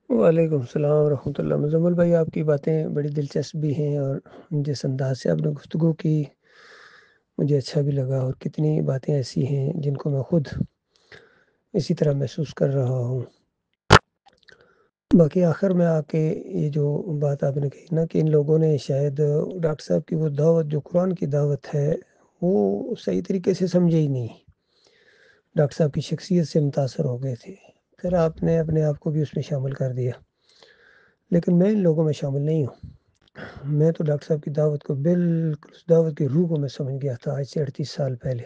وعلیکم السلام ورحمۃ اللہ۔ مزمل بھائی، آپ کی باتیں بڑی دلچسپ بھی ہیں اور جس انداز سے آپ نے گفتگو کی مجھے اچھا بھی لگا، اور کتنی باتیں ایسی ہیں جن کو میں خود اسی طرح محسوس کر رہا ہوں۔ باقی آخر میں آ کے یہ جو بات آپ نے کہی نا کہ ان لوگوں نے شاید ڈاکٹر صاحب کی وہ دعوت جو قرآن کی دعوت ہے وہ صحیح طریقے سے سمجھے ہی نہیں۔ ڈاکٹر صاحب کی شخصیت سے متاثر ہو گئے تھے، پھر آپ نے اپنے آپ کو بھی اس میں شامل کر دیا، لیکن میں ان لوگوں میں شامل نہیں ہوں۔ میں تو ڈاکٹر صاحب کی دعوت کو بالکل اس دعوت کی روح کو میں سمجھ گیا تھا آج سے 38 سال پہلے،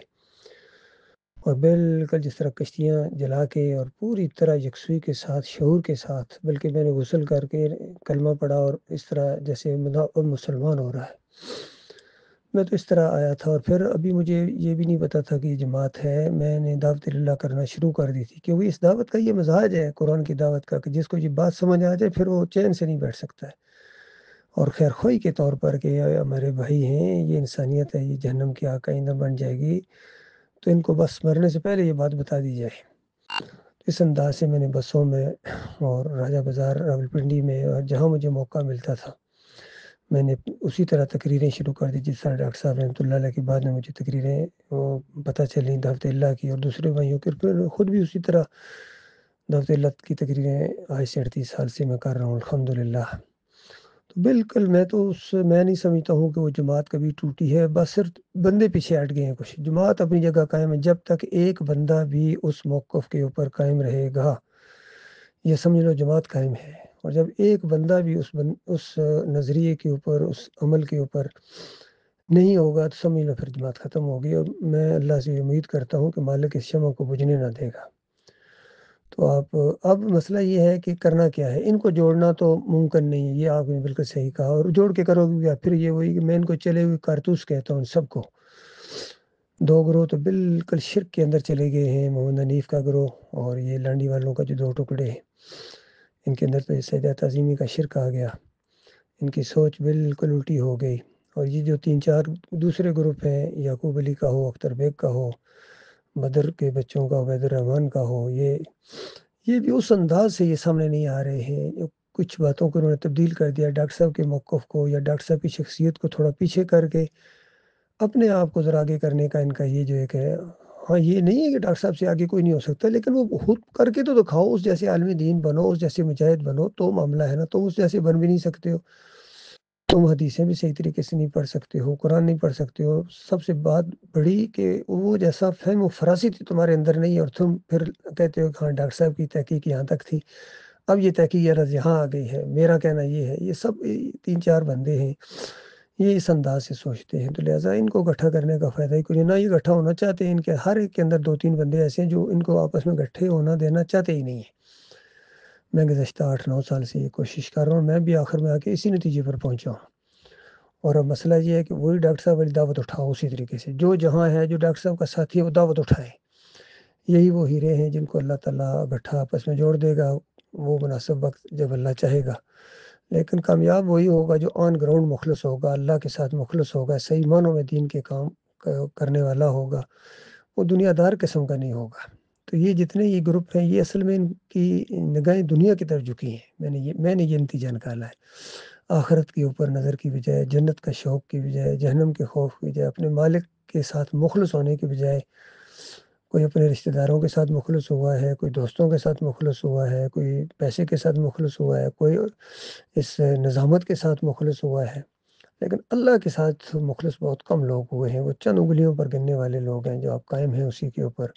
اور بالکل جس طرح کشتیاں جلا کے اور پوری طرح یکسوئی کے ساتھ شعور کے ساتھ، بلکہ میں نے غسل کر کے کلمہ پڑھا اور اس طرح جیسے مسلمان ہو رہا ہے، میں تو اس طرح آیا تھا۔ اور پھر ابھی مجھے یہ بھی نہیں پتا تھا کہ یہ جماعت ہے، میں نے دعوت اللہ کرنا شروع کر دی تھی، کیونکہ اس دعوت کا یہ مزاج ہے قرآن کی دعوت کا کہ جس کو یہ بات سمجھ آ جائے پھر وہ چین سے نہیں بیٹھ سکتا ہے۔ اور خیر خواہی کے طور پر کہ ہمارے بھائی ہیں، یہ انسانیت ہے، یہ جہنم کی آگ کا ایندھن بن جائے گی، تو ان کو بس مرنے سے پہلے یہ بات بتا دی جائے۔ اس انداز سے میں نے بسوں میں اور راجہ بازار راولپنڈی میں اور جہاں مجھے موقع ملتا تھا میں نے اسی طرح تقریریں شروع کر دی، جس طرح ڈاکٹر صاحب رحمۃ اللہ علیہ کے بعد میں مجھے تقریریں پتہ چلیں دعوت اللہ کی، اور دوسرے بھائیوں کے، پھر خود بھی اسی طرح دعوت اللہ کی تقریریں آج سے 38 سال سے میں کر رہا ہوں الحمدللہ۔ تو بالکل میں نہیں سمجھتا ہوں کہ وہ جماعت کبھی ٹوٹی ہے، بس صرف بندے پیچھے ہٹ گئے ہیں کچھ۔ جماعت اپنی جگہ قائم ہے جب تک ایک بندہ بھی اس موقف کے اوپر قائم رہے گا، یہ سمجھ لو جماعت قائم ہے۔ اور جب ایک بندہ بھی اس نظریے کے اوپر، اس عمل کے اوپر نہیں ہوگا تو سمجھ لو پھر جماعت ختم ہوگی، اور میں اللہ سے امید کرتا ہوں کہ مالک اس شمع کو بجھنے نہ دے گا۔ تو اب مسئلہ یہ ہے کہ کرنا کیا ہے، ان کو جوڑنا تو ممکن نہیں ہے، یہ آپ نے بالکل صحیح کہا، اور جوڑ کے کرو گے پھر یہ وہی کہ میں ان کو چلے ہوئے کارتوس کہتا ہوں سب کو۔ دو گروہ تو بالکل شرک کے اندر چلے گئے ہیں، محمد حنیف کا گروہ اور یہ لانڈی والوں کا جو دو ٹکڑے ہیں، ان کے اندر تو سیدہ تعظیمی کا شرک آ گیا، ان کی سوچ بالکل الٹی ہو گئی۔ اور یہ جو 3-4 دوسرے گروپ ہیں، یعقوب علی کا ہو، اختر بیگ کا ہو، بدر کے بچوں کا عبید الرحمن کا ہو، یہ بھی اس انداز سے یہ سامنے نہیں آ رہے ہیں۔ کچھ باتوں کو انہوں نے تبدیل کر دیا، ڈاکٹر صاحب کے موقف کو یا ڈاکٹر صاحب کی شخصیت کو تھوڑا پیچھے کر کے اپنے آپ کو ذرا آگے کرنے کا ان کا یہ جو ایک ہے۔ ہاں، یہ نہیں ہے کہ ڈاکٹر صاحب سے آگے کوئی نہیں ہو سکتا، لیکن وہ خود کر کے تو دکھاؤ، اس جیسے عالم دین بنو، اس جیسے مجاہد بنو، تو معاملہ ہے نا۔ تم اس جیسے بن بھی نہیں سکتے ہو، تم حدیثیں بھی صحیح طریقے سے نہیں پڑھ سکتے ہو، قرآن نہیں پڑھ سکتے ہو، سب سے بات بڑی کہ وہ جیسا فہم و فراست تمہارے اندر نہیں ہے، اور تم پھر کہتے ہو کہ ہاں ڈاکٹر صاحب کی تحقیق یہاں تک تھی، اب یہ تحقیق یہاں آ گئی ہے، میرا کہنا یہ ہے۔ یہ سب 3-4 بندے ہیں، یہ اس انداز سے سوچتے ہیں، تو لہٰذا ان کو گٹھا کرنے کا فائدہ ہی کوئی نہیں، نہ یہ گٹھا ہونا چاہتے ہیں۔ ان کے ہر ایک کے اندر 2-3 بندے ایسے ہیں جو ان کو آپس میں گٹھے ہونا دینا چاہتے ہی نہیں ہیں۔ میں گزشتہ 8-9 سال سے یہ کوشش کر رہا ہوں، میں بھی آخر میں آ کے اسی نتیجے پر پہنچا ہوں۔ اور اب مسئلہ یہ ہے کہ وہی ڈاکٹر صاحب والی دعوت اٹھاؤ اسی طریقے سے، جو جہاں ہے، جو ڈاکٹر صاحب کا ساتھی ہے وہ دعوت اٹھائے۔ یہی وہ ہیرے ہیں جن کو اللہ تعالیٰ گٹھا آپس میں جوڑ دے گا، وہ مناسب وقت جب اللہ چاہے گا۔ لیکن کامیاب وہی ہوگا جو آن گراؤنڈ مخلص ہوگا، اللہ کے ساتھ مخلص ہوگا، صحیح معنوں میں دین کے کام کرنے والا ہوگا، وہ دنیا دار قسم کا نہیں ہوگا۔ تو یہ جتنے یہ گروپ ہیں، یہ اصل میں ان کی نگاہیں دنیا کی طرف جھکی ہیں۔ میں نے یہ نتیجہ نکالا ہے، آخرت کے اوپر نظر کی بجائے، جنت کا شوق کی بجائے، جہنم کے خوف کی بجائے، اپنے مالک کے ساتھ مخلص ہونے کی بجائے، کوئی اپنے رشتہ داروں کے ساتھ مخلص ہوا ہے، کوئی دوستوں کے ساتھ مخلص ہوا ہے، کوئی پیسے کے ساتھ مخلص ہوا ہے، کوئی اس نظامت کے ساتھ مخلص ہوا ہے، لیکن اللہ کے ساتھ مخلص بہت کم لوگ ہوئے ہیں۔ وہ چند انگلیوں پر گننے والے لوگ ہیں جو آپ قائم ہیں اسی کے اوپر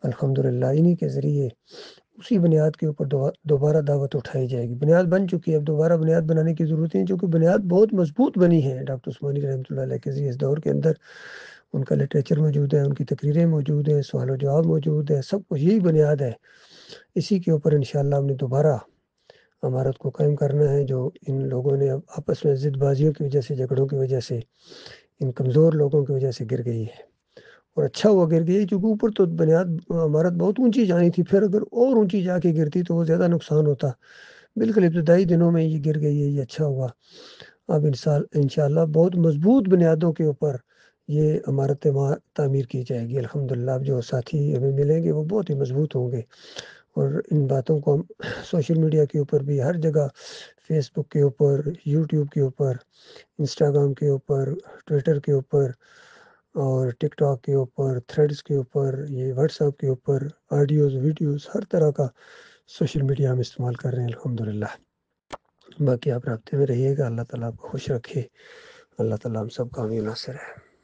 الحمدللہ۔ انہی کے ذریعے اسی بنیاد کے اوپر دوبارہ دعوت اٹھائی جائے گی۔ بنیاد بن چکی ہے، اب دوبارہ بنیاد بنانے کی ضرورت نہیں، چونکہ بنیاد بہت مضبوط بنی ہے ڈاکٹر عثمانی رحمۃ اللہ علیہ کے ذریعے۔ اس دور کے اندر ان کا لٹریچر موجود ہے، ان کی تقریریں موجود ہیں، سوال و جواب موجود ہے، سب کچھ یہی بنیاد ہے۔ اسی کے اوپر انشاءاللہ ہم نے دوبارہ عمارت کو قائم کرنا ہے، جو ان لوگوں نے آپس میں ضد بازیوں کی وجہ سے، جھگڑوں کی وجہ سے، ان کمزور لوگوں کی وجہ سے گر گئی ہے۔ اور اچھا ہوا گر گئی، کیونکہ اوپر تو بنیاد عمارت بہت اونچی جانی تھی، پھر اگر اور اونچی جا کے گرتی تو وہ زیادہ نقصان ہوتا۔ بالکل ابتدائی دنوں میں یہ گر گئی ہے، یہ اچھا ہوا۔ اب انشاءاللہ بہت مضبوط بنیادوں کے اوپر یہ عمارت تعمیر کی جائے گی الحمدللہ۔ اب جو ساتھی ہمیں ملیں گے وہ بہت ہی مضبوط ہوں گے، اور ان باتوں کو ہم سوشل میڈیا کے اوپر بھی ہر جگہ، فیس بک کے اوپر، یوٹیوب کے اوپر، انسٹاگرام کے اوپر، ٹویٹر کے اوپر اور ٹک ٹاک کے اوپر، تھریڈز کے اوپر، یہ واٹس ایپ کے اوپر، آڈیوز ویڈیوز، ہر طرح کا سوشل میڈیا ہم استعمال کر رہے ہیں الحمدللہ۔ باقی آپ رابطے میں رہیے گا، اللہ تعالیٰ آپ کو خوش رکھے، اللہ تعالیٰ ہم سب کا حامی و ناصر ہے۔